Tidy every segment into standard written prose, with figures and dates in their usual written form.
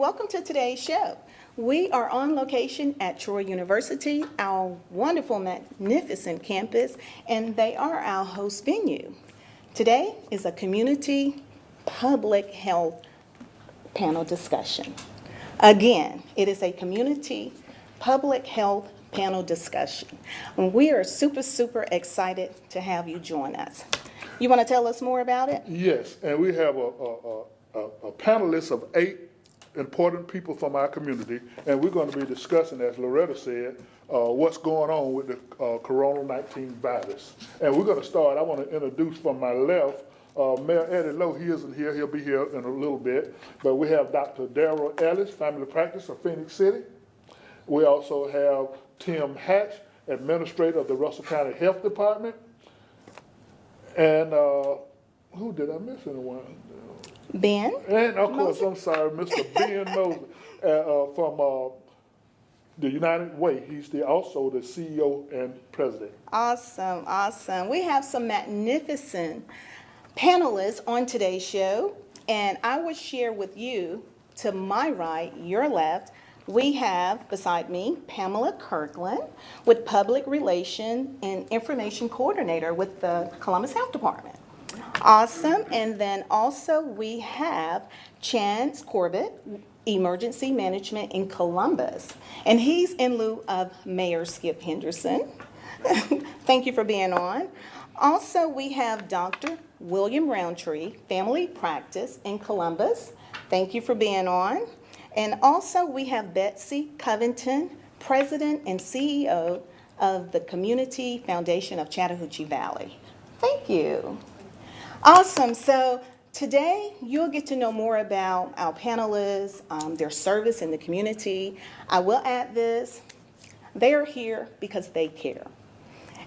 Welcome to today's show. We are on location at Troy University, our wonderful, magnificent campus, and they are our host venue. Today is a community public health panel discussion. Again, it is a community public health panel discussion. And we are super excited to have you join us. You want to tell us more about it? Yes, and we have a panelist of 8 important people from our community, and we're going to be discussing, as Loretta said, what's going on with the Corona-19 virus. And we're going to start, I want to introduce from my left, Mayor Eddie Lowe. He isn't here, he'll be here in a little bit, but we have Dr. Daryl Ellis, family practice of Phoenix City. We also have Tim Hatch, administrator of the Russell County Health Department. And who did I miss anyone? Ben? And of course, Moser? I'm sorry, Mr. Ben Moser from the United Way. He's also the CEO and president. Awesome. We have some magnificent panelists on today's show, and I will share with you, to my right, your left, we have, beside me, Pamela Kirkland, with Public Relations and Information Coordinator with the Columbus Health Department. Awesome. And then also we have Chance Corbett, Emergency Management in Columbus. And he's in lieu of Mayor Skip Henderson. Thank you for being on. Also, we have Dr. William Roundtree, Family Practice in Columbus. Thank you for being on. And also we have Betsy Covington, President and CEO of the Community Foundation of Chattahoochee Valley. Thank you. Awesome. So today you'll get to know more about our panelists, their service in the community. I will add this, they are here because they care.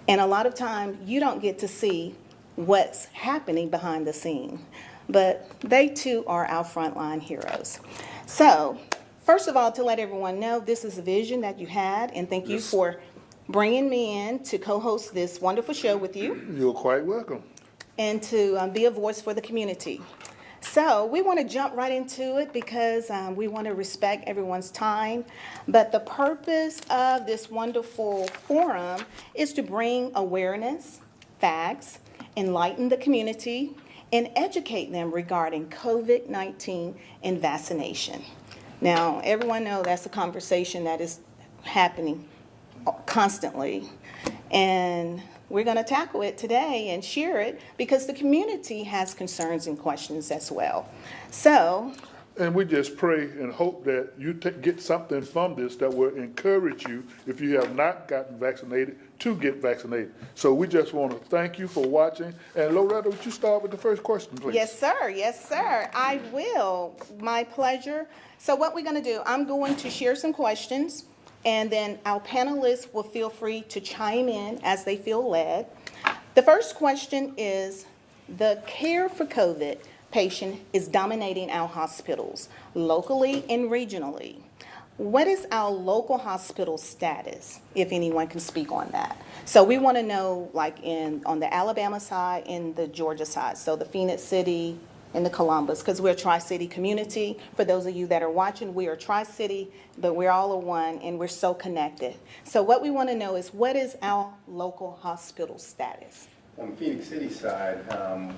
And a lot of times you don't get to see what's happening behind the scene, but they too are our frontline heroes. So first of all, to let everyone know, this is a vision that you had, and thank you for bringing me in to co-host this wonderful show with you. You're quite welcome. And to be a voice for the community. So we want to jump right into it because we want to respect everyone's time. But the purpose of this wonderful forum is to bring awareness, facts, enlighten the community, and educate them regarding COVID-19 and vaccination. Now, everyone knows that's a conversation that is happening constantly. And we're going to tackle it today and share it because the community has concerns and questions as well. So, And we just pray and hope that you get something from this that will encourage you, if you have not gotten vaccinated, to get vaccinated. So we just want to thank you for watching. And Loretta, would you start with the first question, please? yes, sir. I will. My pleasure. So what we're going to do, I'm going to share some questions, and then our panelists will feel free to chime in as they feel led. The first question is, the care for COVID patient is dominating our hospitals, locally and regionally. What is our local hospital status, if anyone can speak on that? So we want to know, like on the Alabama side and the Georgia side, so the Phoenix City and the Columbus, because we're a Tri-City community. For those of you that are watching, we are Tri-City, but we're all a one, and we're so connected. So what we want to know is, what is our local hospital status? On the Phoenix City side,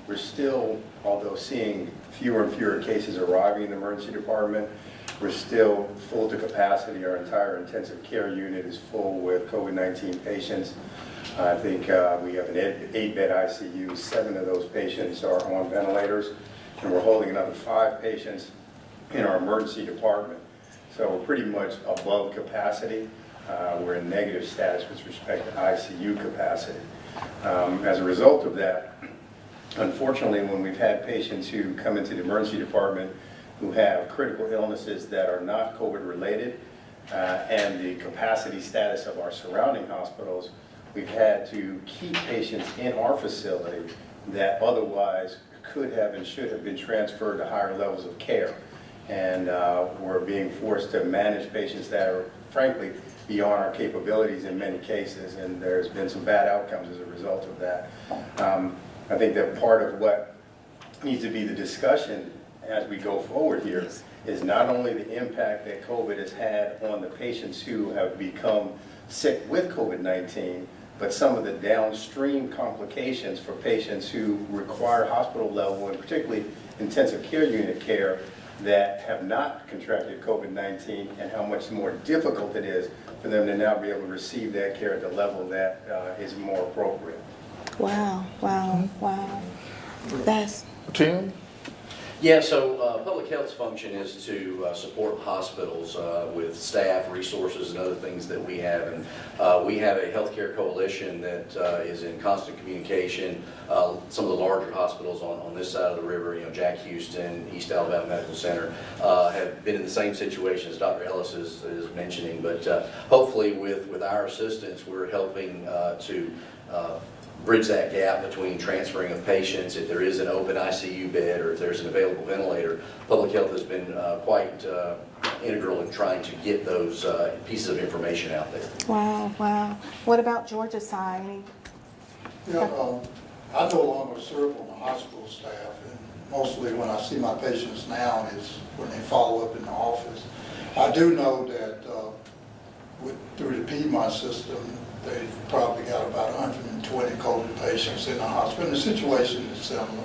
we're still, although seeing fewer and fewer cases arriving in the emergency department, we're still full to capacity. Our entire intensive care unit is full with COVID-19 patients. I think we have an 8-bed ICU. 7 of those patients are on ventilators, and we're holding another 5 patients in our emergency department. So we're pretty much above capacity. We're in negative status with respect to ICU capacity. As a result of that, unfortunately, when we've had patients who come into the emergency department who have critical illnesses that are not COVID related, and the capacity status of our surrounding hospitals, we've had to keep patients in our facility that otherwise could have and should have been transferred to higher levels of care. And we're being forced to manage patients that are, frankly, beyond our capabilities in many cases, and there's been some bad outcomes as a result of that. I think that part of what needs to be the discussion as we go forward here is not only the impact that COVID has had on the patients who have become sick with COVID-19, but some of the downstream complications for patients who require hospital level and particularly intensive care unit care that have not contracted COVID-19, and how much more difficult it is for them to now be able to receive that care at the level that is more appropriate. Wow, wow, wow. That's, Tim? Yeah, so public health's function is to support hospitals with staff, resources, and other things that we have. And we have a healthcare coalition that is in constant communication. Some of the larger hospitals on this side of the river, Jack Houston, East Alabama Medical Center, have been in the same situation as Dr. Ellis is mentioning. But hopefully with our assistance, we're helping to bridge that gap between transferring of patients. If there is an open ICU bed or if there's an available ventilator, public health has been quite integral in trying to get those pieces of information out there. wow, wow. What about Georgia's side? I no longer serve on the hospital staff, and mostly when I see my patients now is when they follow up in the office. I do know that through the Piedmont system, they've probably got about 120 COVID patients in the hospital. And the situation is similar.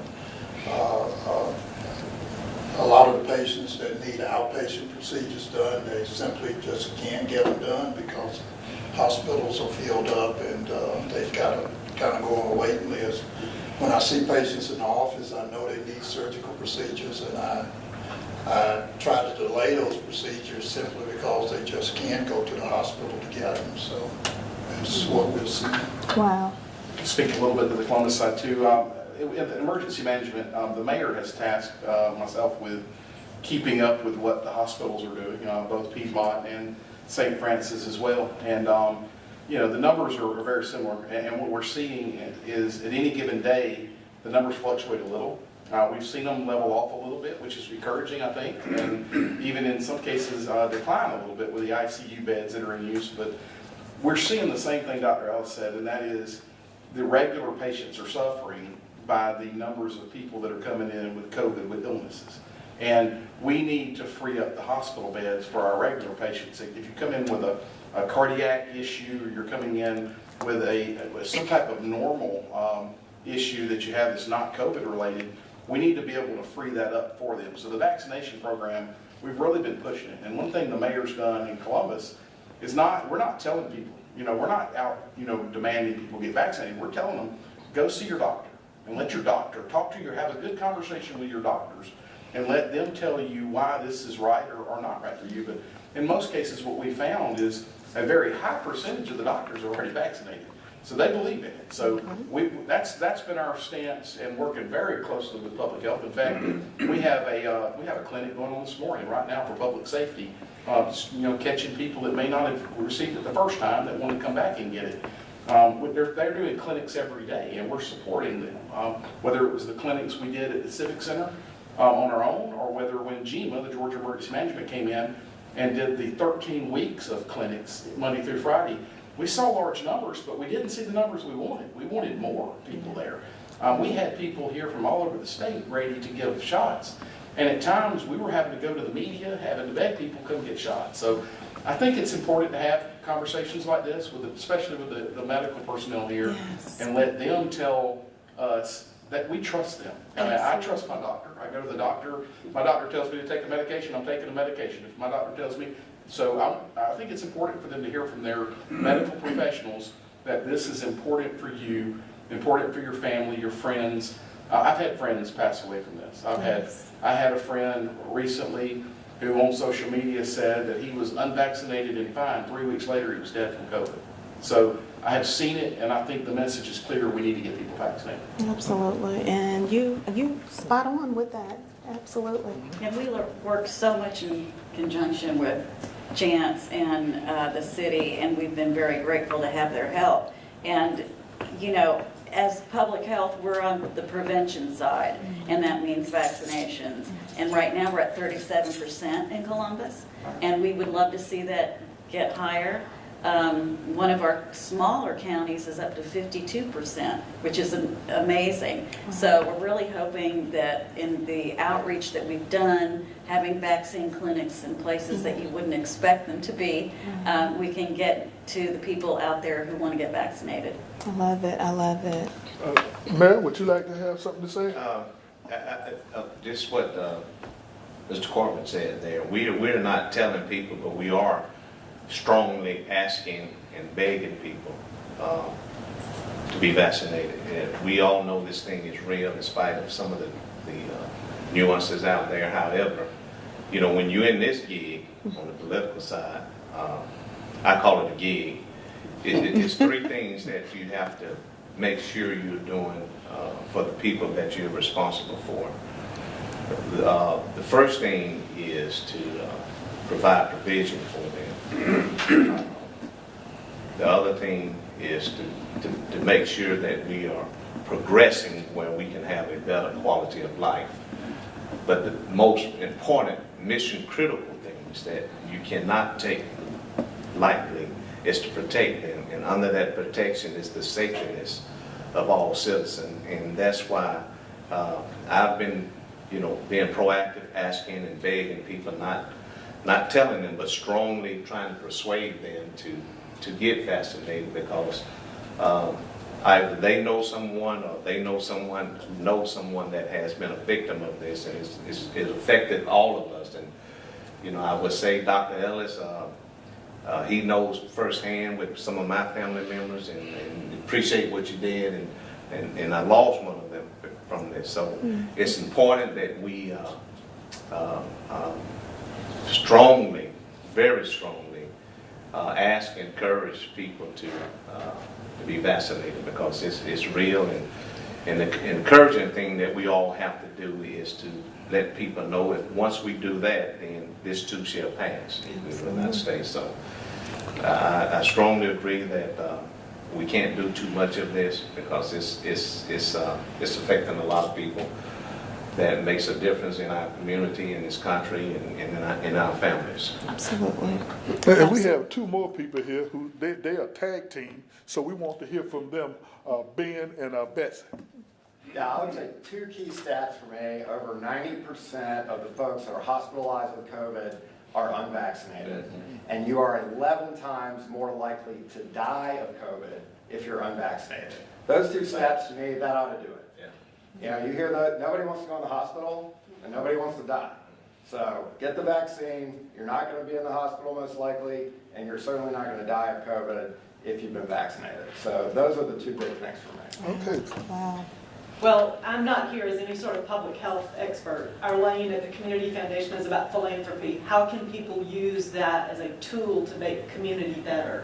A lot of the patients that need outpatient procedures done, they simply just can't get them done because hospitals are filled up, and they've got to kind of go on a waiting list. When I see patients in the office, I know they need surgical procedures, and I try to delay those procedures simply because they just can't go to the hospital to get them. So that's what we're seeing. Wow. Speak a little bit to the Columbus side too. In the emergency management, the mayor has tasked myself with keeping up with what the hospitals are doing, both Piedmont and St. Francis as well. And the numbers are very similar. And what we're seeing is at any given day, the numbers fluctuate a little. We've seen them level off a little bit, which is encouraging, I think, and even in some cases decline a little bit with the ICU beds that are in use. But we're seeing the same thing Dr. Ellis said, and that is the regular patients are suffering by the numbers of people that are coming in with COVID, with illnesses. And we need to free up the hospital beds for our regular patients. If you come in with a cardiac issue, or you're coming in with some type of normal issue that you have that's not COVID related, we need to be able to free that up for them. So the vaccination program, we've really been pushing it. And one thing the mayor's done in Columbus is we're not telling people, we're not out, demanding people get vaccinated. We're telling them, go see your doctor and let your doctor talk to you, or have a good conversation with your doctors and let them tell you why this is right or not right for you. But in most cases, what we found is a very high percentage of the doctors are already vaccinated. So they believe in it. So that's been our stance, and working very closely with public health. In fact, we have a clinic going on this morning right now for public safety, catching people that may not have received it the first time that want to come back and get it. They're doing clinics every day, and we're supporting them. Whether it was the clinics we did at the Civic Center on our own, or whether when GEMA, the Georgia Emergency Management, came in and did the 13 weeks of clinics Monday through Friday. We saw large numbers, but we didn't see the numbers we wanted. We wanted more people there. We had people here from all over the state ready to give shots. And at times, we were having to go to the media, having to beg people come get shots. So I think it's important to have conversations like this, especially with the medical personnel here, and let them tell us that we trust them. I trust my doctor. I go to the doctor. My doctor tells me to take a medication, I'm taking a medication. If my doctor tells me, I think it's important for them to hear from their medical professionals that this is important for you, important for your family, your friends. I've had friends pass away from this. I had a friend recently who on social media said that he was unvaccinated and fine. 3 weeks later, he was dead from COVID. So I have seen it, and I think the message is clear. We need to get people vaccinated. Absolutely. And you spot on with that. Absolutely. And we work so much in conjunction with Chance and the city, and we've been very grateful to have their help. And, as public health, we're on the prevention side, and that means vaccinations. And right now, we're at 37% in Columbus, and we would love to see that get higher. One of our smaller counties is up to 52%, which is amazing. So we're really hoping that in the outreach that we've done, having vaccine clinics in places that you wouldn't expect them to be, we can get to the people out there who want to get vaccinated. I love it, I love it. Mayor, would you like to have something to say? Just what Mr. Corbett said there. We're not telling people, but we are strongly asking and begging people to be vaccinated. And we all know this thing is real in spite of some of the nuances out there. However, you know, when you're in this gig on the political side, I call it a gig, it's three things that you have to make sure you're doing for the people that you're responsible for. The first thing is to provide provision for them. The other thing is to make sure that we are progressing where we can have a better quality of life. But the most important mission critical things that you cannot take lightly is to protect them. And under that protection is the safetyness of all citizens. And that's why I've been, you know, being proactive, asking and begging people, not telling them, but strongly trying to persuade them to get vaccinated, because either they know someone or they know someone who knows someone that has been a victim of this, and it affected all of us. And, you know, I would say Dr. Ellis, he knows firsthand with some of my family members, and appreciate what you did, and I lost one of them from this. So it's important that we strongly, very strongly, ask and encourage people to be vaccinated, because it's real. And the encouraging thing that we all have to do is to let people know that once we do that, then this too shall pass in the United States. So I strongly agree that we can't do too much of this, because it's affecting a lot of people. That makes a difference in our community, in this country, and in our families. Absolutely. And we have two more people here who they are tag team, so we want to hear from them, Ben and Betsy. Yeah, I would say two key stats for me. Over 90% of the folks that are hospitalized with COVID are unvaccinated. And you are 11 times more likely to die of COVID if you're unvaccinated. Those two stats, to me, that ought to do it. You know, you hear that nobody wants to go in the hospital and nobody wants to die. So get the vaccine. You're not going to be in the hospital most likely, and you're certainly not going to die of COVID if you've been vaccinated. So those are the two big things for me. Okay. Wow. Well, I'm not here as any sort of public health expert. Our lane at the Community Foundation is about philanthropy. How can people use that as a tool to make community better?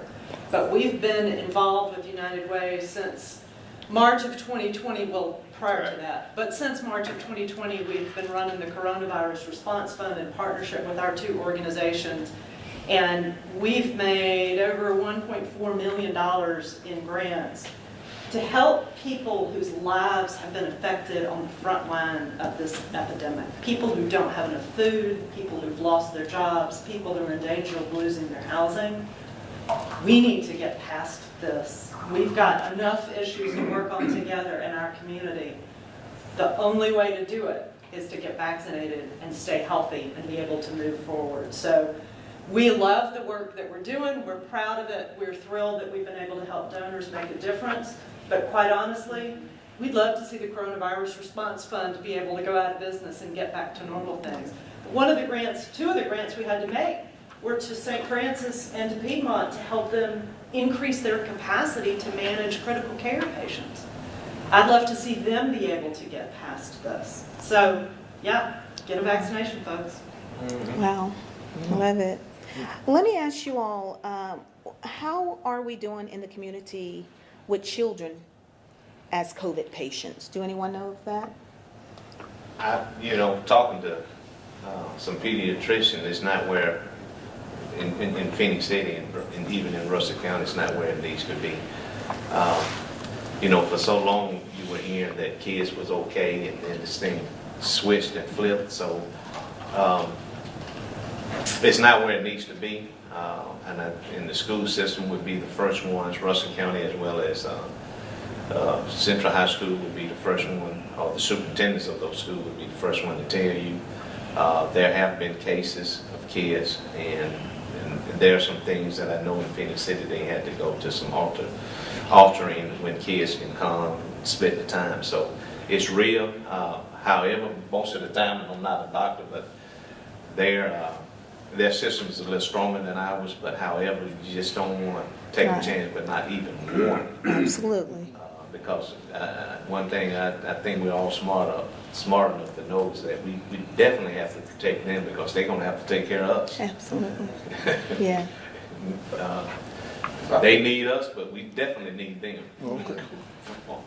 But we've been involved with United Way since March of 2020, well, prior to that. But since March of 2020, we've been running the Coronavirus Response Fund in partnership with our two organizations. And we've made over $1.4 million in grants to help people whose lives have been affected on the front line of this epidemic. People who don't have enough food, people who've lost their jobs, people who are in danger of losing their housing. We need to get past this. We've got enough issues to work on together in our community. The only way to do it is to get vaccinated and stay healthy and be able to move forward. So we love the work that we're doing. We're proud of it. We're thrilled that we've been able to help donors make a difference. But quite honestly, we'd love to see the Coronavirus Response Fund be able to go out of business and get back to normal things. One of the grants, two of the grants we had to make were to St. Francis and to Piedmont to help them increase their capacity to manage critical care patients. I'd love to see them be able to get past this. So, yeah, get a vaccination, folks. Wow. I love it. Let me ask you all, how are we doing in the community with children as COVID patients? Do anyone know of that? You know, talking to some pediatricians, it's not where, in Phoenix City and even in Russell County, it's not where it needs to be. You know, for so long you were hearing that kids was okay, and then this thing switched and flipped. So It's not where it needs to be, and the school system would be the first ones, Russell County as well as Central High School would be the first one, or the superintendents of those schools would be the first one to tell you. There have been cases of kids, and there are some things that I know in Phoenix City they had to go to some altering when kids can come and split the time. So it's real. However, most of the time, and I'm not a doctor, but their system is a little stronger than ours. But however, you just don't want to take a chance, but not even one. Absolutely. Because one thing I think we're all smart enough to know is that we definitely have to protect them because they're going to have to take care of us. Absolutely. Yeah. They need us, but we definitely need them. Okay.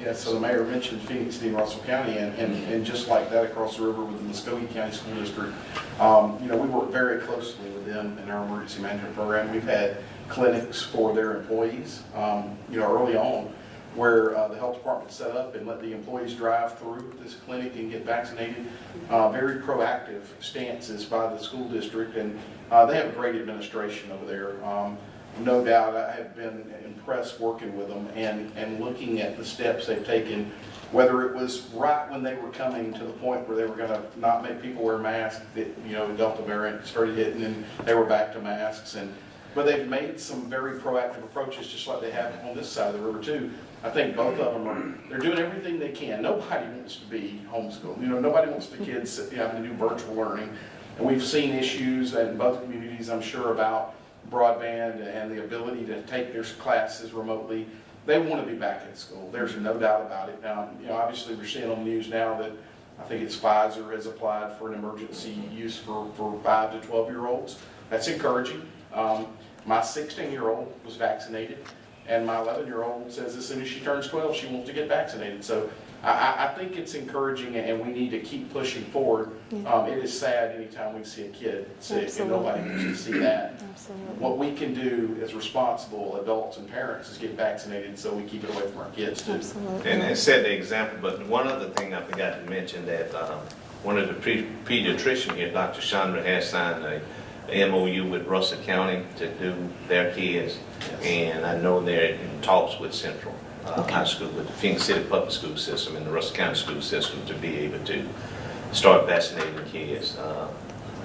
Yeah, so the mayor mentioned Phoenix City and Russell County, and just like that across the river with the Muskogee County School District, we work very closely with them in our emergency management program. We've had clinics for their employees, early on, where the health department set up and let the employees drive through this clinic and get vaccinated. Very proactive stances by the school district, and they have a great administration over there. No doubt I have been impressed working with them and looking at the steps they've taken, whether it was right when they were coming to the point where they were going to not make people wear masks, the Delta variant started hitting and they were back to masks. But they've made some very proactive approaches, just like they have on this side of the river too. I think both of them they're doing everything they can. Nobody wants to be homeschooled. Nobody wants the kids having to do virtual learning. And we've seen issues in both communities, I'm sure, about broadband and the ability to take their classes remotely. They want to be back in school. There's no doubt about it. Obviously we're seeing on the news now that I think it's Pfizer has applied for an emergency use for 5 to 12-year-olds. That's encouraging. My 16-year-old was vaccinated, and my 11-year-old says as soon as she turns 12, she wants to get vaccinated. So I think it's encouraging, and we need to keep pushing forward. It is sad anytime we see a kid sick. Absolutely. And nobody wants to see that. Absolutely. What we can do as responsible adults and parents is get vaccinated so we keep it away from our kids too. Absolutely. And set the example, but one other thing I forgot to mention that one of the pediatricians here, Dr. Chandra, has signed a MOU with Russell County to do their kids, and I know they're in talks with Central High School, with the Phoenix City Public School System and the Russell County School System to be able to start vaccinating kids.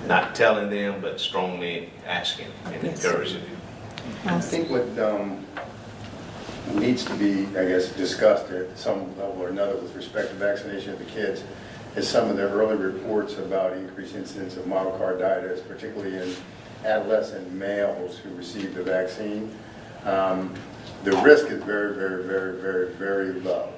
Not telling them, but strongly asking and encouraging them. I think what needs to be, I guess, discussed at some level or another with respect to vaccination of the kids is some of the early reports about increased incidence of myocarditis, particularly in adolescent males who received the vaccine. The risk is very, very, very, very, very low,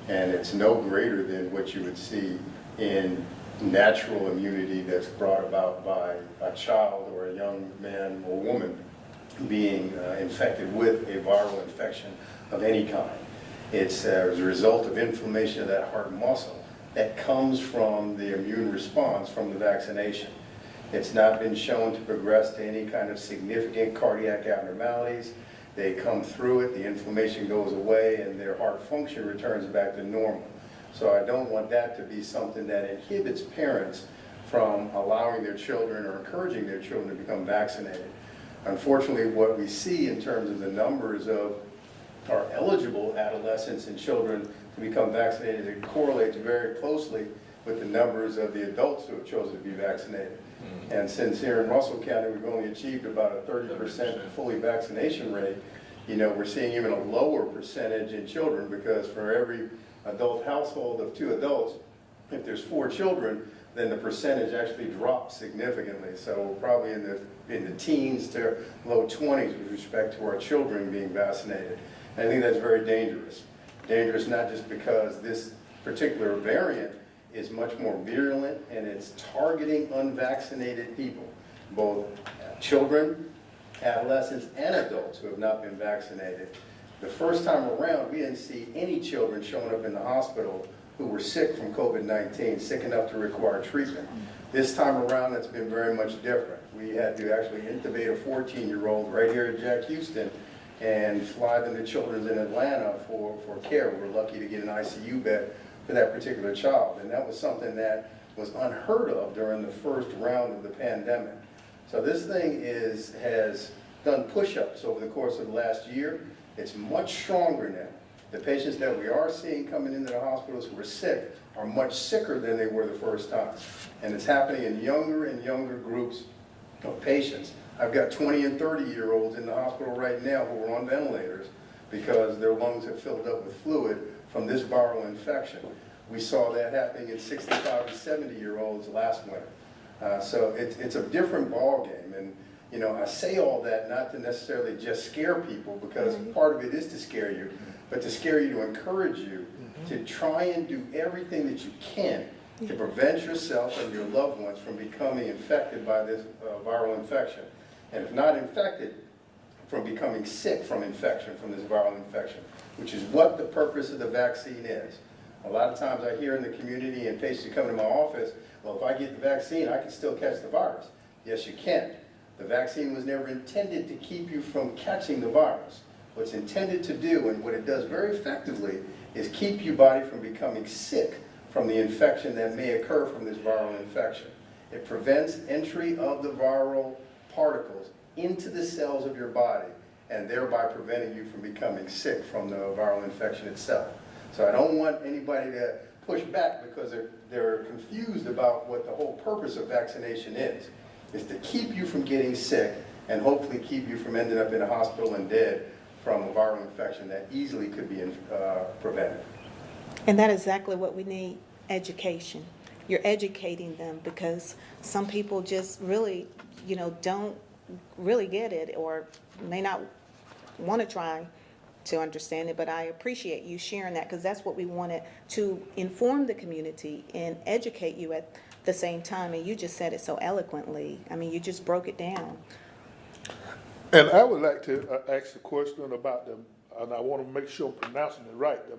and it's no greater than what you would see in natural immunity that's brought about by a child or a young man or woman being infected with a viral infection of any kind. It's as a result of inflammation of that heart muscle that comes from the immune response from the vaccination. It's not been shown to progress to any kind of significant cardiac abnormalities. They come through it, the inflammation goes away, and their heart function returns back to normal. So I don't want that to be something that inhibits parents from allowing their children or encouraging their children to become vaccinated. Unfortunately, what we see in terms of the numbers of our eligible adolescents and children to become vaccinated, it correlates very closely with the numbers of the adults who have chosen to be vaccinated. And since here in Russell County we've only achieved about a 30% fully vaccination rate, we're seeing even a lower percentage in children, because for every adult household of 2 adults, if there's 4 children, then the percentage actually drops significantly. So we're probably in the teens to low 20s with respect to our children being vaccinated. And I think that's very dangerous. Dangerous not just because this particular variant is much more virulent and it's targeting unvaccinated people, both children, adolescents, and adults who have not been vaccinated. The first time around, we didn't see any children showing up in the hospital who were sick from COVID-19, sick enough to require treatment. This time around, it's been very much different. We had to actually intubate a 14-year-old right here at Jack Houston and fly them to Children's in Atlanta for care. We were lucky to get an ICU bed for that particular child, and that was something that was unheard of during the first round of the pandemic. So this thing has done push-ups over the course of the last year. It's much stronger now. The patients that we are seeing coming into the hospitals who are sick are much sicker than they were the first time. And it's happening in younger and younger groups of patients. I've got 20 and 30-year-olds in the hospital right now who are on ventilators because their lungs have filled up with fluid from this viral infection. We saw that happening in 65 and 70-year-olds last winter. So it's a different ballgame. And you know, I say all that not to necessarily just scare people, because part of it is to scare you, but to scare you, to encourage you to try and do everything that you can to prevent yourself and your loved ones from becoming infected by this viral infection. And if not infected, from becoming sick from infection, from this viral infection, which is what the purpose of the vaccine is. A lot of times I hear in the community and patients come to my office, well, if I get the vaccine, I can still catch the virus. Yes, you can. The vaccine was never intended to keep you from catching the virus. What's intended to do, and what it does very effectively, is keep your body from becoming sick from the infection that may occur from this viral infection. It prevents entry of the viral particles into the cells of your body, and thereby preventing you from becoming sick from the viral infection itself. So I don't want anybody to push back because they're confused about what the whole purpose of vaccination is to keep you from getting sick and hopefully keep you from ending up in a hospital and dead from a viral infection that easily could be prevented. And that is exactly what we need, education. You're educating them because some people just really, don't really get it or may not want to try to understand it, but I appreciate you sharing that because that's what we wanted, to inform the community and educate you at the same time, and you just said it so eloquently. I mean, you just broke it down. And I would like to ask a question about and I want to make sure I'm pronouncing it right, the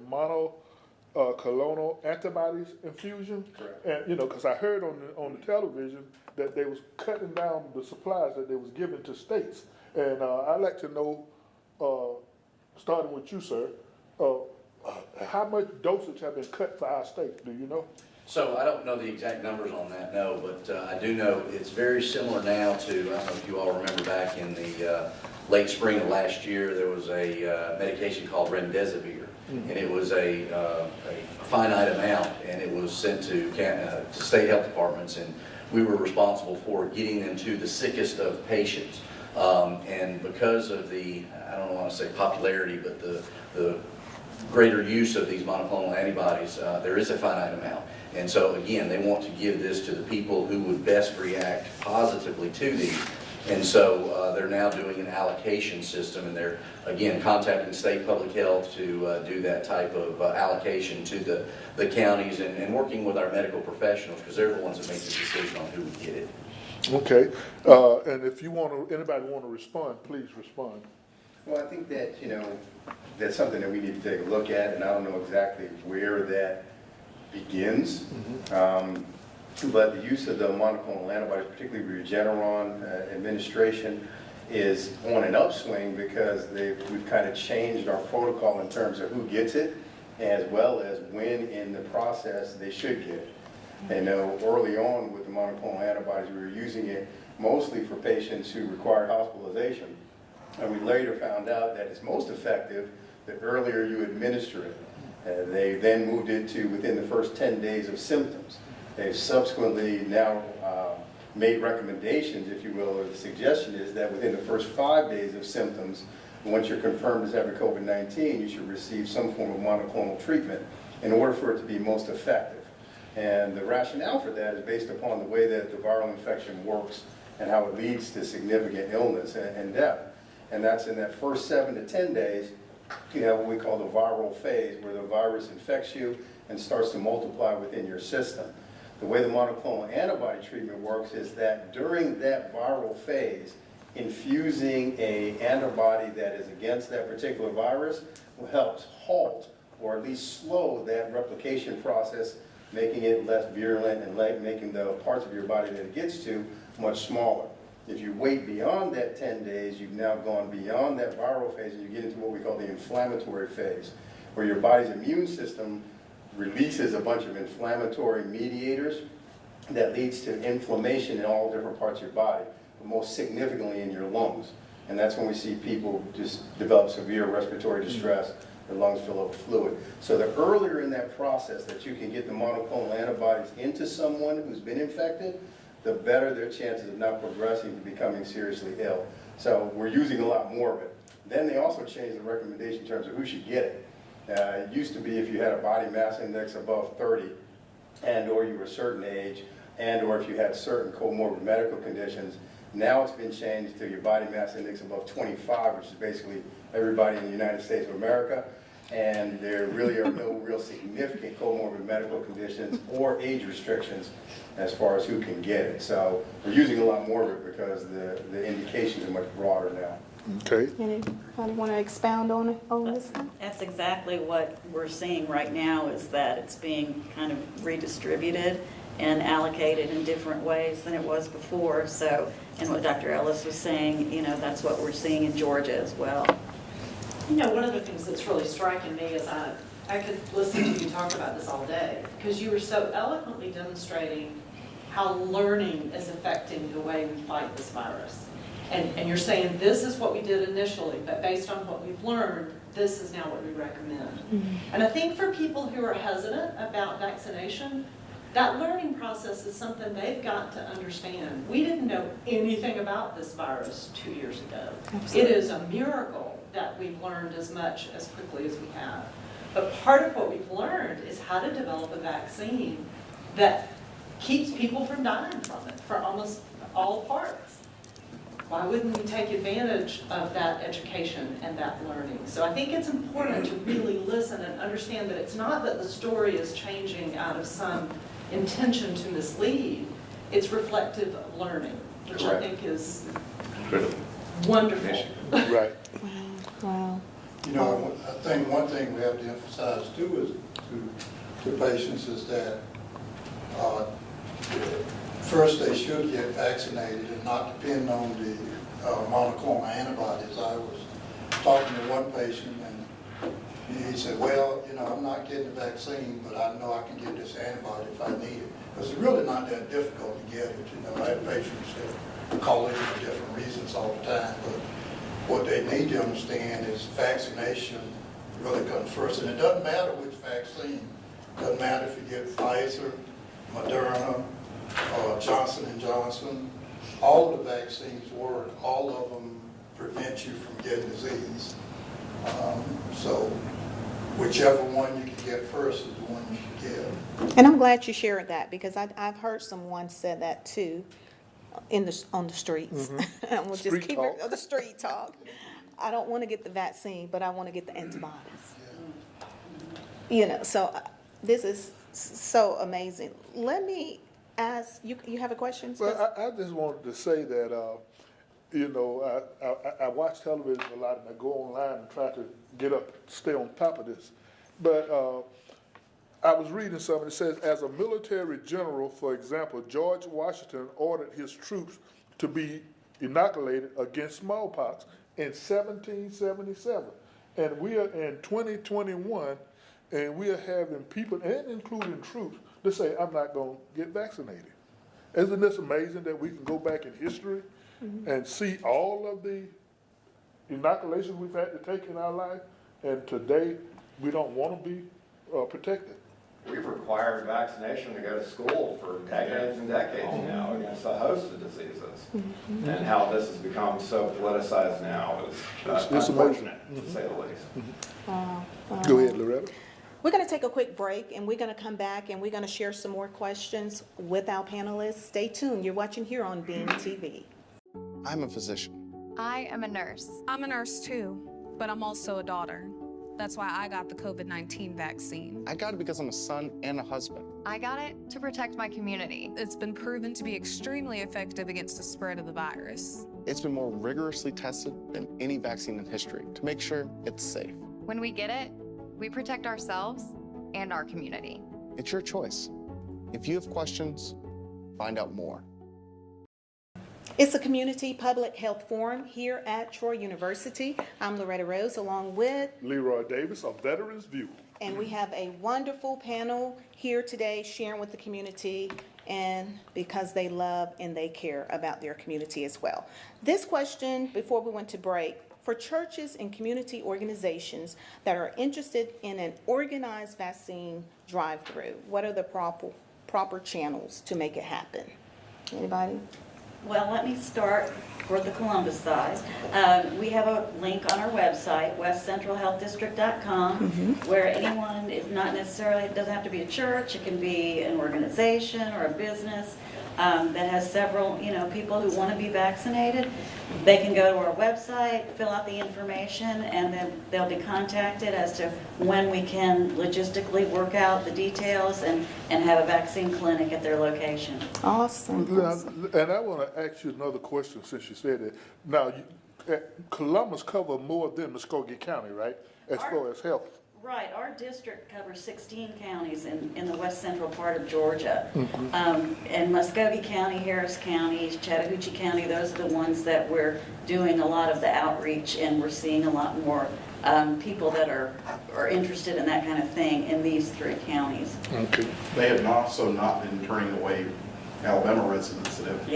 monoclonal antibodies infusion. Correct. And, because I heard on the television that they was cutting down the supplies that they was giving to states. And I'd like to know, starting with you, sir, how much dosage have been cut for our state, do you know? So I don't know the exact numbers on that, no, but I do know it's very similar now to, I don't know if you all remember back in the late spring of last year, there was a medication called remdesivir, and it was a finite amount, and it was sent to state health departments, and we were responsible for getting them to the sickest of patients. And because of the, I don't want to say popularity, but the greater use of these monoclonal antibodies, there is a finite amount. And so again, they want to give this to the people who would best react positively to these. And so they're now doing an allocation system, and they're, again, contacting state public health to do that type of allocation to the counties and working with our medical professionals, because they're the ones that make the decision on who would get it. Okay. And if anybody want to respond, please respond. Well, I think that, that's something that we need to take a look at, and I don't know exactly where that begins. But the use of the monoclonal antibodies, particularly Regeneron administration, is on an upswing because we've kind of changed our protocol in terms of who gets it, as well as when in the process they should get it. I know early on with the monoclonal antibodies, we were using it mostly for patients who required hospitalization. And we later found out that it's most effective the earlier you administer it. They then moved it to within the first 10 days of symptoms. They've subsequently now made recommendations, if you will, or the suggestion is that within the first 5 days of symptoms, once you're confirmed as having COVID-19, you should receive some form of monoclonal treatment in order for it to be most effective. And the rationale for that is based upon the way that the viral infection works and how it leads to significant illness and death. And that's in that first 7 to 10 days, you have what we call the viral phase, where the virus infects you and starts to multiply within your system. The way the monoclonal antibody treatment works is that during that viral phase, infusing an antibody that is against that particular virus helps halt or at least slow that replication process, making it less virulent and making the parts of your body that it gets to much smaller. If you wait beyond that 10 days, you've now gone beyond that viral phase and you get into what we call the inflammatory phase, where your body's immune system releases a bunch of inflammatory mediators that leads to inflammation in all different parts of your body. but most significantly in your lungs. And that's when we see people just develop severe respiratory distress, their lungs fill up with fluid. So the earlier in that process that you can get the monoclonal antibodies into someone who's been infected, the better their chances of not progressing to becoming seriously ill. So we're using a lot more of it. Then they also changed the recommendation in terms of who should get it. It used to be if you had a body mass index above 30 and or you were a certain age and or if you had certain comorbid medical conditions. Now it's been changed to your body mass index above 25, which is basically everybody in the United States of America. And there really are no real significant comorbid medical conditions or age restrictions as far as who can get it. So we're using a lot more of it because the indications are much broader now. Okay. Anybody want to expound on this one? That's exactly what we're seeing right now, is that it's being kind of redistributed and allocated in different ways than it was before. So, and what Dr. Ellis was saying, you know, that's what we're seeing in Georgia as well. You know, one of the things that's really striking me is I could listen to you talk about this all day, because you were so eloquently demonstrating how learning is affecting the way we fight this virus. And you're saying this is what we did initially, but based on what we've learned, this is now what we recommend. Mm-hmm. And I think for people who are hesitant about vaccination, that learning process is something they've got to understand. We didn't know anything about this virus 2 years ago. Absolutely. It is a miracle that we've learned as much as quickly as we have. But part of what we've learned is how to develop a vaccine that keeps people from dying from it for almost all parts. Why wouldn't we take advantage of that education and that learning? So I think it's important to really listen and understand that it's not that the story is changing out of some intention to mislead. It's reflective of learning, which Correct. I think is Critical. wonderful. Right. Wow. You know, I think one thing we have to emphasize too is to patients is that first they should get vaccinated and not depend on the monoclonal antibodies. I was talking to one patient and he said, well, you know, I'm not getting the vaccine, but I know I can get this antibody if I need it. Because it's really not that difficult to get it. You know, I have patients that call in for different reasons all the time, but what they need to understand is vaccination really comes first. And it doesn't matter which vaccine. It doesn't matter if you get Pfizer, Moderna, Johnson & Johnson. All of the vaccines work. All of them prevent you from getting disease. So whichever one you can get first is the one you should get. And I'm glad you shared that, because I've heard someone say that too on the streets. And we'll just Street keep talk. it the street talk. I don't want to get the vaccine, but I want to get the antibodies. You know, so this is so amazing. Let me ask, you have a question? Well, I just wanted to say that, you know, I watch television a lot and I go online and try to stay on top of this. But I was reading something that says, as a military general, for example, George Washington ordered his troops to be inoculated against smallpox in 1777. And we are in 2021, and we are having people, and including troops, to say, I'm not going to get vaccinated. Isn't this amazing that we can go back in history and see all of the inoculations we've had to take in our life, and today we don't want to be protected? We've required vaccination to go to school for decades and decades now against a host of diseases. And how this has become so politicized now is It's unfortunate, to say the least. Wow. Go ahead, Loretta. We're going to take a quick break, and we're going to come back, and we're going to share some more questions with our panelists. Stay tuned. You're watching here on Beam TV. I'm a physician. I am a nurse. I'm a nurse too, but I'm also a daughter. That's why I got the COVID-19 vaccine. I got it because I'm a son and a husband. I got it to protect my community. It's been proven to be extremely effective against the spread of the virus. It's been more rigorously tested than any vaccine in history to make sure it's safe. When we get it, we protect ourselves and our community. It's your choice. If you have questions, find out more. It's a community public health forum here at Troy University. I'm Loretta Rose, along with Leroy Davis, a Veterans View. And we have a wonderful panel here today sharing with the community and because they love and they care about their community as well. This question, before we went to break, for churches and community organizations that are interested in an organized vaccine drive-through, what are the proper channels to make it happen? Anybody? Well, let me start for the Columbus side. We have a link on our website, westcentralhealthdistrict.com, where anyone, is not necessarily, it doesn't have to be a church, it can be an organization or a business that has several, people who want to be vaccinated. They can go to our website, fill out the information, and then they'll be contacted as to when we can logistically work out the details and have a vaccine clinic at their location. Awesome. And I want to ask you another question since you said it. Now, Columbus covers more than Muskogee County, right? As far as health. Right, our district covers 16 counties in the west central part of Georgia. And Muskogee County, Harris County, Chattahoochee County, those are the ones that we're doing a lot of the outreach, and we're seeing a lot more people that are interested in that kind of thing in these 3 counties. Okay. They have also not been turning away Alabama residents that have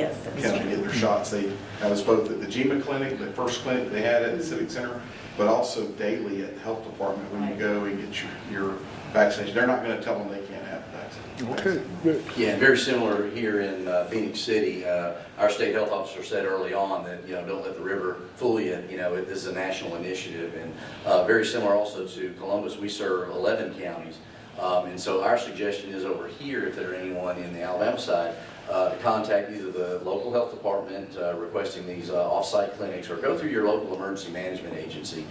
come to get their shots. That was both at the GEMA clinic, the first clinic they had at the Civic Center, but also daily at the health department when you go and get your vaccination. They're not going to tell them they can't have the vaccine. Okay, good. Yeah, and very similar here in Phoenix City. Our state health officer said early on that, don't let the river fool you. This is a national initiative. And very similar also to Columbus, we serve 11 counties. And so our suggestion is over here, if there are anyone in the Alabama side, to contact either the local health department requesting these off-site clinics, or go through your local emergency management agency.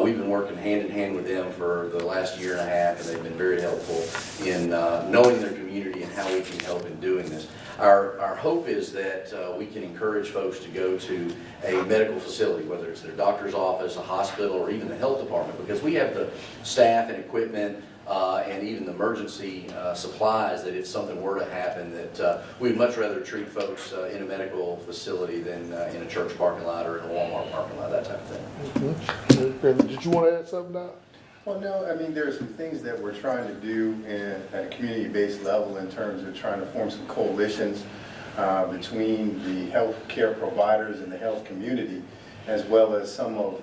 We've been working hand in hand with them for the last year and a half, and they've been very helpful in knowing their community and how we can help in doing this. Our hope is that we can encourage folks to go to a medical facility, whether it's their doctor's office, a hospital, or even the health department, because we have the staff and equipment and even the emergency supplies that if something were to happen, that we'd much rather treat folks in a medical facility than in a church parking lot or in a Walmart parking lot, that type of thing. Did you want to add something now? Well, no, there are some things that we're trying to do at a community-based level in terms of trying to form some coalitions between the healthcare providers and the health community, as well as some of,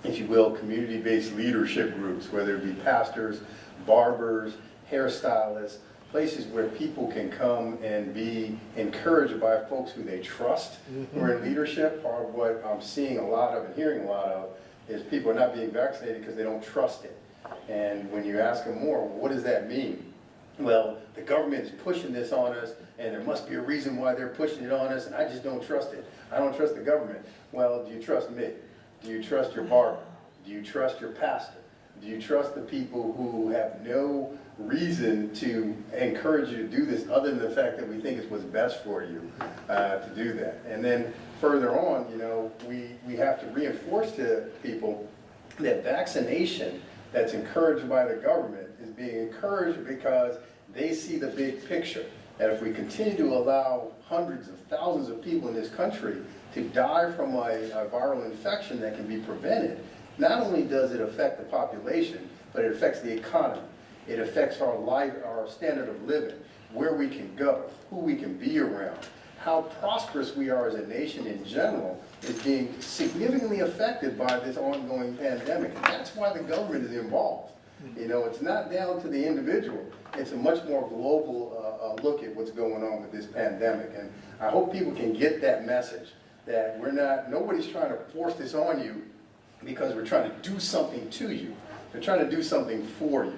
if you will, community-based leadership groups, whether it be pastors, barbers, hairstylists, places where people can come and be encouraged by folks who they trust who are in leadership. Or what I'm seeing a lot of and hearing a lot of is people are not being vaccinated because they don't trust it. And when you ask them more, what does that mean? Well, the government is pushing this on us, and there must be a reason why they're pushing it on us, and I just don't trust it. I don't trust the government. Well, do you trust me? Do you trust your barber? Do you trust your pastor? Do you trust the people who have no reason to encourage you to do this other than the fact that we think it's what's best for you to do that? And then further on, we have to reinforce to people that vaccination that's encouraged by the government is being encouraged because they see the big picture. And if we continue to allow hundreds of thousands of people in this country to die from a viral infection that can be prevented, not only does it affect the population, but it affects the economy. It affects our life, our standard of living, where we can go, who we can be around. How prosperous we are as a nation in general is being significantly affected by this ongoing pandemic. And that's why the government is involved. It's not down to the individual. It's a much more global look at what's going on with this pandemic. And I hope people can get that message that nobody's trying to force this on you because we're trying to do something to you. They're trying to do something for you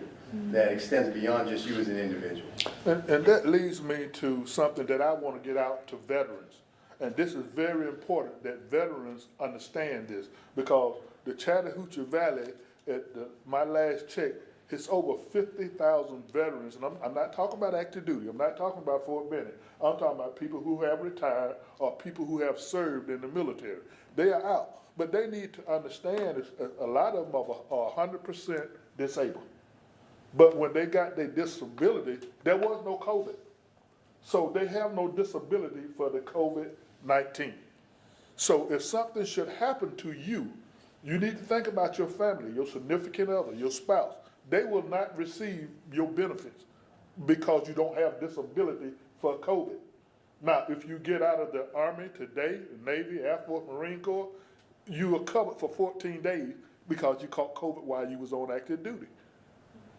that extends beyond just you as an individual. And that leads me to something that I want to get out to veterans. And this is very important that veterans understand this, because the Chattahoochee Valley, at my last check, it's over 50,000 veterans. And I'm not talking about active duty. I'm not talking about Fort Benning. I'm talking about people who have retired or people who have served in the military. They are out. But they need to understand a lot of them are 100% disabled. But when they got their disability, there was no COVID. So they have no disability for the COVID-19. So if something should happen to you, you need to think about your family, your significant other, your spouse. They will not receive your benefits because you don't have disability for COVID. Now, if you get out of the Army today, the Navy, Air Force, Marine Corps, you are covered for 14 days because you caught COVID while you was on active duty.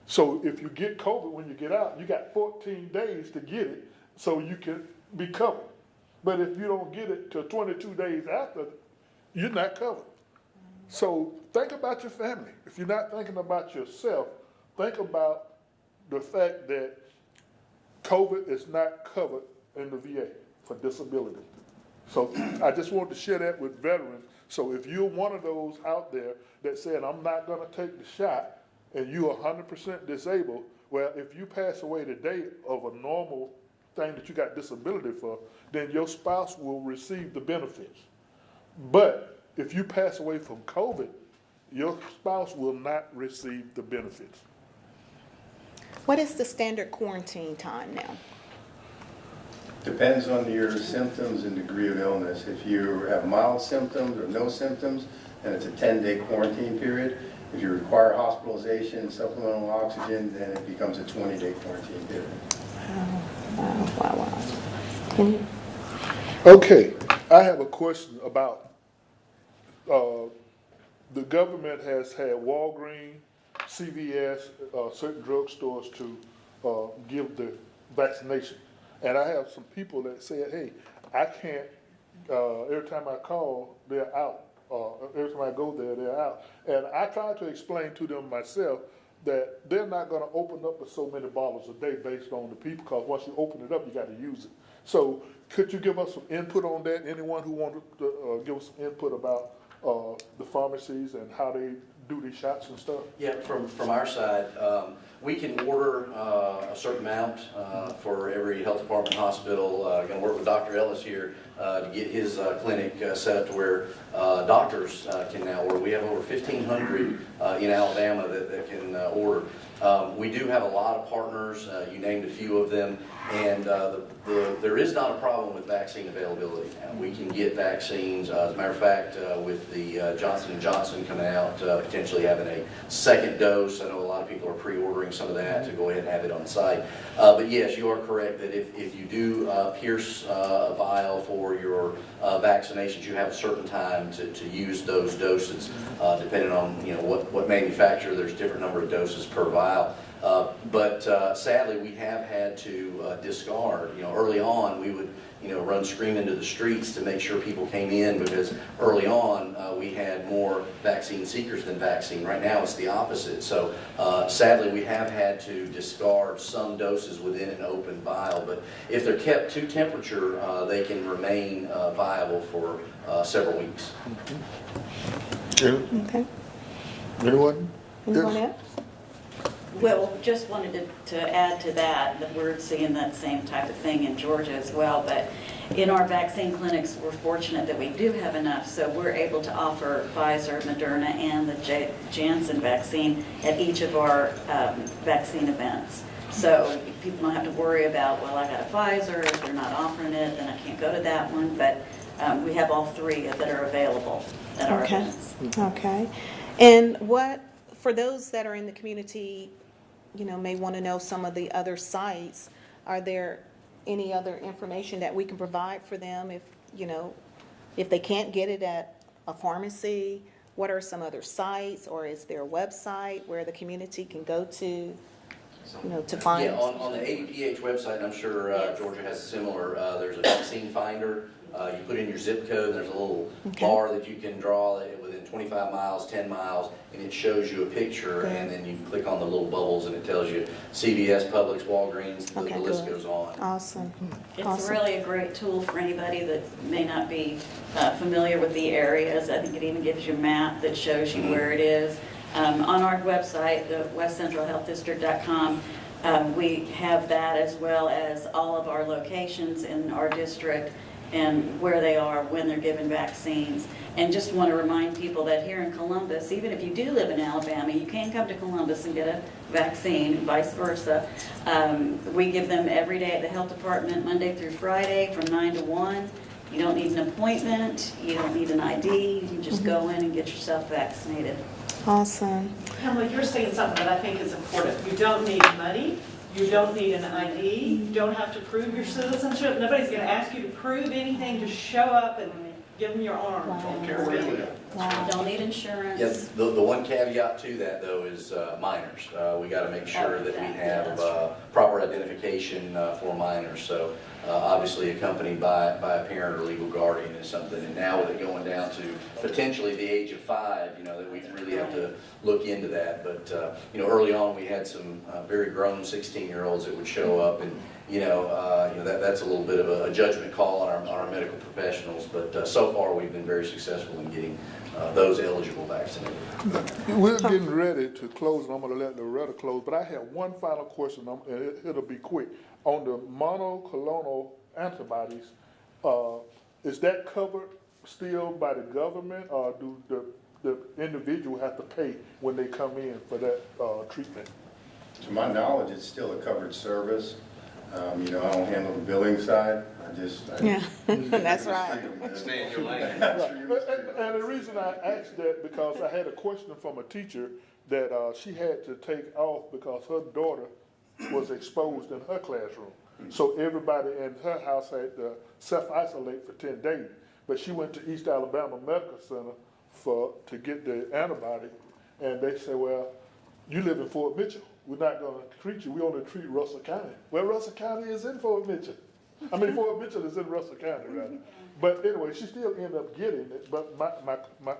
So if you get COVID when you get out, you got 14 days to get it so you can be covered. But if you don't get it till 22 days after, you're not covered. So think about your family. If you're not thinking about yourself, think about the fact that COVID is not covered in the VA for disability. So I just wanted to share that with veterans. So if you're one of those out there that said, I'm not gonna take the shot, and you're 100% disabled, well, if you pass away today of a normal thing that you got disability for, then your spouse will receive the benefits. But if you pass away from COVID, your spouse will not receive the benefits. What is the standard quarantine time now? Depends on your symptoms and degree of illness. If you have mild symptoms or no symptoms, then it's a 10-day quarantine period. If you require hospitalization, supplemental oxygen, then it becomes a 20-day quarantine period. Wow. Okay, I have a question about, the government has had Walgreens, CVS, certain drugstores to give the vaccination. And I have some people that said, hey, I can't, every time I call, they're out. Every time I go there, they're out. And I try to explain to them myself that they're not gonna open up with so many bottles a day based on the people, because once you open it up, you gotta use it. So could you give us some input on that? Anyone who wanted to give us some input about the pharmacies and how they do these shots and stuff? Yeah, from our side, we can order a certain amount for every health department, hospital. Going to work with Dr. Ellis here to get his clinic set up to where doctors can now order. We have over 1,500 in Alabama that can order. We do have a lot of partners. You named a few of them, and there is not a problem with vaccine availability. We can get vaccines. As a matter of fact, with the Johnson & Johnson coming out, potentially having a second dose, I know a lot of people are pre-ordering some of that to go ahead and have it on site. But yes, you are correct that if you do pierce a vial for your vaccinations, you have a certain time to use those doses, depending on what manufacturer. There's a different number of doses per vial. But sadly, we have had to discard. Early on, we would run screaming to the streets to make sure people came in, because early on we had more vaccine seekers than vaccine. Right now it's the opposite. So sadly, we have had to discard some doses within an open vial. But if they're kept to temperature, they can remain viable for several weeks. Okay. Anyone? Anyone else? Well, just wanted to add to that we're seeing that same type of thing in Georgia as well, but in our vaccine clinics, we're fortunate that we do have enough, so we're able to offer Pfizer, Moderna, and the Janssen vaccine at each of our vaccine events. So people don't have to worry about, well, I got a Pfizer, if they're not offering it, then I can't go to that one, but we have all three that are available at our events. Okay. And for those that are in the community, may want to know some of the other sites, are there any other information that we can provide for them if they can't get it at a pharmacy? What are some other sites, or is there a website where the community can go to, to find? Yeah, on the ADPH website, and I'm sure Georgia has similar, there's a vaccine finder. You put in your zip code, and there's a little bar that you can draw within 25 miles, 10 miles, and it shows you a picture, and then you click on the little bubbles, and it tells you CVS, Publix, Walgreens, the list goes on. Awesome. It's really a great tool for anybody that may not be familiar with the areas. I think it even gives you a map that shows you where it is. On our website, the westcentralhealthdistrict.com, we have that, as well as all of our locations in our district and where they are when they're given vaccines. And just want to remind people that here in Columbus, even if you do live in Alabama, you can come to Columbus and get a vaccine, and vice versa. We give them every day at the health department, Monday through Friday from 9 to 1. You don't need an appointment, you don't need an ID, you can just go in and get yourself vaccinated. Awesome. Pamela, you're saying something that I think is important. You don't need money, You don't need an ID, you don't have to prove your citizenship, nobody's gonna ask you to prove anything, just show up and give them your arm. Don't care where you live. Don't need insurance. Yes, the one caveat to that, though, is minors. We got to make sure that we have proper identification for minors. So obviously accompanied by a parent or legal guardian is something. And now with it going down to potentially the age of 5, that we really have to look into that. But, early on we had some very grown 16-year-olds that would show up, and that's a little bit of a judgment call on our medical professionals. But so far we've been very successful in getting those eligible vaccinated. We're getting ready to close, and I'm going to let Loretta close, but I have one final question, and it'll be quick. On the monoclonal antibodies, is that covered still by the government, or do the individual have to pay when they come in for that treatment? To my knowledge, it's still a covered service. I don't handle the billing side. Yeah, that's right. Stay in your lane. And the reason I asked that, because I had a question from a teacher that she had to take off because her daughter was exposed in her classroom. So everybody in her house had to self-isolate for 10 days. But she went to East Alabama Medical Center to get the antibody, and they said, well, you live in Fort Mitchell. We're not going to treat you. We only treat Russell County. Well, Russell County is in Fort Mitchell. Fort Mitchell is in Russell County, rather. But anyway, she still ended up getting it. But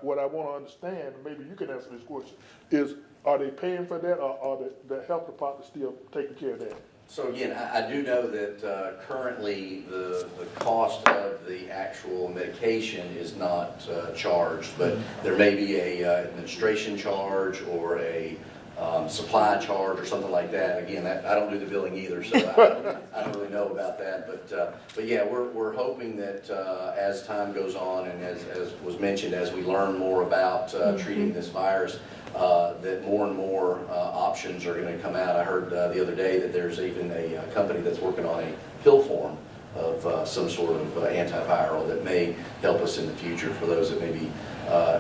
what I want to understand, maybe you can answer this question, is are they paying for that, or are the health department still taking care of that? So again, I do know that currently the cost of the actual medication is not charged, but there may be a administration charge or a supply charge or something like that. Again, I don't do the billing either, so I don't really know about that. But yeah, we're hoping that as time goes on, and as was mentioned, as we learn more about treating this virus, that more and more options are going to come out. I heard the other day that there's even a company that's working on a pill form of some sort of antiviral that may help us in the future for those that may be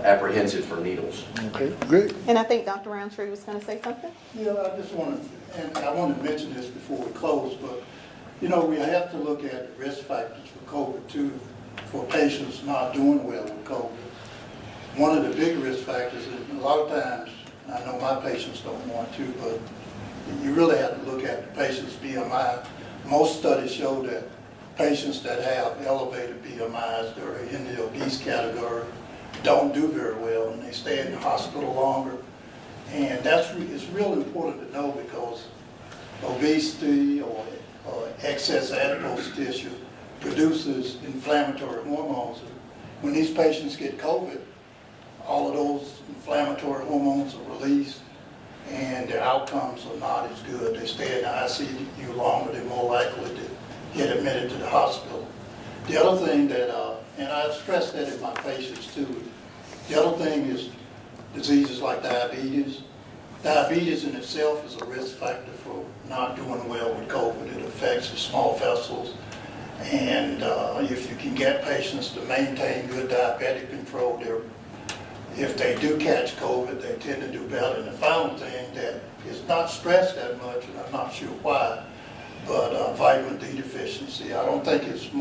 apprehensive for needles. Okay, great. And I think Dr. Roundtree was going to say something? Yeah, I wanted to mention this before we close, but, we have to look at the risk factors for COVID too, for patients not doing well with COVID. One of the big risk factors is a lot of times, I know my patients don't want to, but you really have to look at the patient's BMI. Most studies show that patients that have elevated BMIs, that are in the obese category, don't do very well, and they stay in the hospital longer. And it's real important to know, because obesity or excess adipose tissue produces inflammatory hormones. When these patients get COVID, all of those inflammatory hormones are released, and their outcomes are not as good. They stay in the ICU longer, they're more likely to get admitted to the hospital. The other thing that, and I stress that in my patients too, the other thing is diseases like diabetes. Diabetes in itself is a risk factor for not doing well with COVID. It affects the small vessels. And if you can get patients to maintain good diabetic control, if they do catch COVID, they tend to do better. And the final thing that is not stressed that much, and I'm not sure why, but vitamin D deficiency. I don't think it's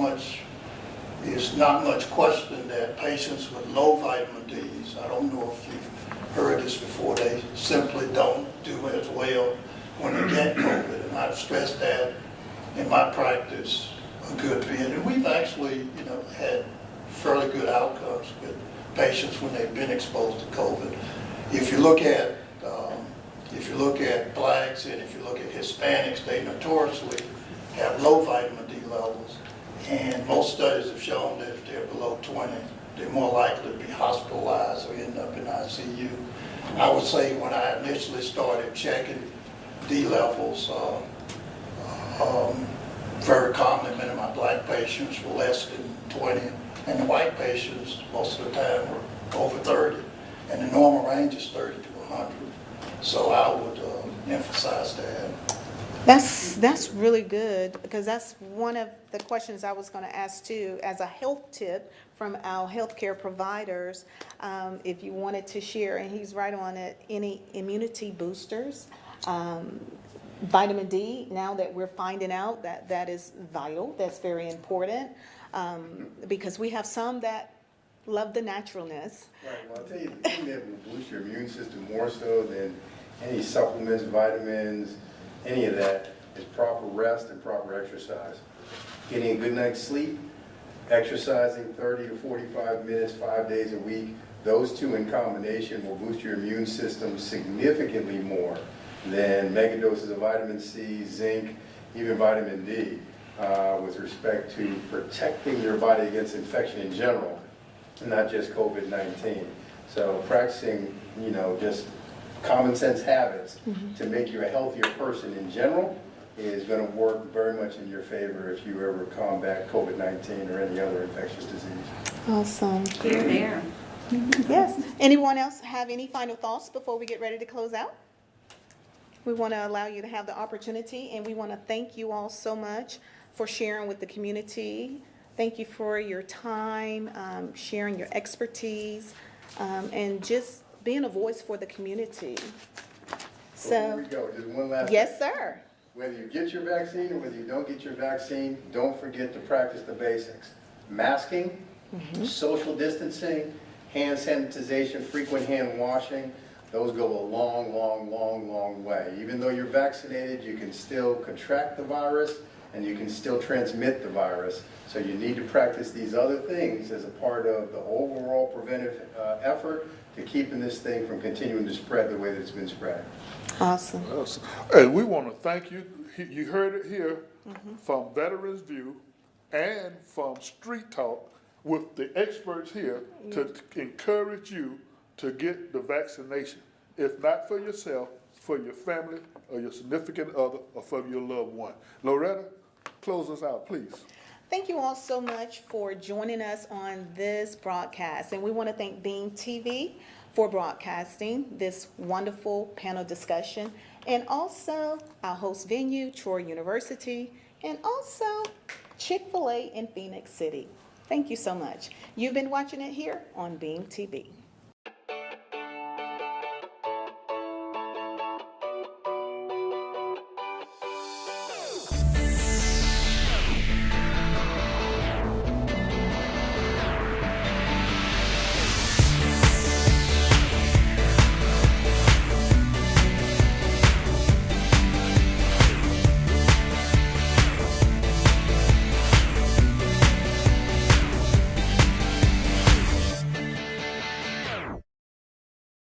not much question that patients with low vitamin Ds, I don't know if you've heard this before, they simply don't do as well when they get COVID. And I've stressed that in my practice a good bit. And we've actually, had fairly good outcomes with patients when they've been exposed to COVID. If you look at blacks and if you look at Hispanics, they notoriously have low vitamin D levels. And most studies have shown that if they're below 20, they're more likely to be hospitalized or end up in ICU. I would say when I initially started checking D levels, very commonly many of my black patients were less than 20, and the white patients most of the time were over 30, and the normal range is 30 to 100. So I would emphasize that. That's really good, because that's one of the questions I was going to ask too, as a health tip from our healthcare providers, if you wanted to share, and he's right on it, any immunity boosters. Vitamin D, now that we're finding out that that is vital, that's very important, because we have some that love the naturalness. Right, well, I'll tell you, the thing that will boost your immune system more so than any supplements, vitamins, any of that, is proper rest and proper exercise. Getting a good night's sleep, exercising 30 to 45 minutes, 5 days a week, those two in combination will boost your immune system significantly more than mega doses of vitamin C, zinc, even vitamin D, with respect to protecting your body against infection in general, not just COVID-19. So practicing, just common sense habits to make you a healthier person in general is going to work very much in your favor if you ever combat COVID-19 or any other infectious disease. Awesome. Here, there. Yes. Anyone else have any final thoughts before we get ready to close out? We want to allow you to have the opportunity, and we want to thank you all so much for sharing with the community. Thank you for your time, sharing your expertise, and just being a voice for the community. Before we go, just one last Yes, thing. sir. Whether you get your vaccine or whether you don't get your vaccine, don't forget to practice the basics. Masking, social distancing, hand sanitization, frequent hand washing, those go a long, long, long, long way. Even though you're vaccinated, you can still contract the virus and you can still transmit the virus. So you need to practice these other things as a part of the overall preventive effort to keeping this thing from continuing to spread the way that it's been spread. Awesome. Hey, we want to thank you. You heard it here from Veterans View and from Street Talk with the experts here to encourage you to get the vaccination. If not for yourself, for your family or your significant other or for your loved one. Loretta, close us out, please. Thank you all so much for joining us on this broadcast. And we want to thank Beam TV for broadcasting this wonderful panel discussion, and also our host venue, Troy University, and also Chick-fil-A in Phoenix City. Thank you so much. You've been watching it here on Beam TV.